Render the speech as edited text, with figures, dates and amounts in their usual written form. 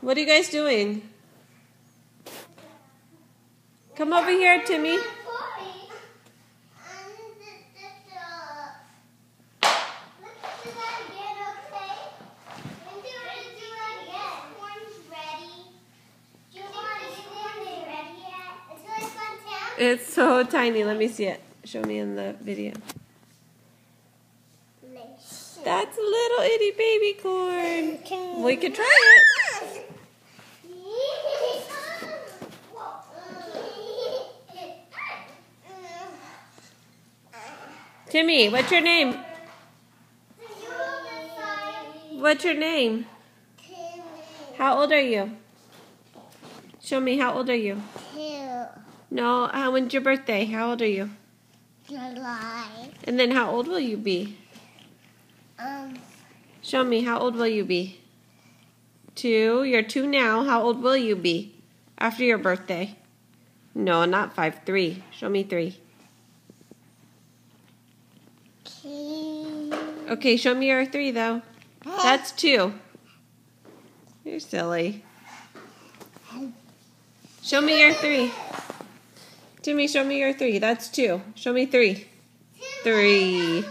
What are you guys doing? Come over here, Timmy. It's so tiny. Let me see it. Show me in the video. That's a little itty baby corn. We could try it. Timmy, what's your name? What's your name? How old are you? Show me, how old are you? 2. No, when's your birthday? How old are you? July. And then how old will you be? Show me, how old will you be? 2. You're 2 now. How old will you be after your birthday? No, not 5. 3. Show me 3. Okay, show me your 3 though. That's 2. You're silly. Show me your 3. Timmy, show me your 3. That's 2. Show me 3. 3.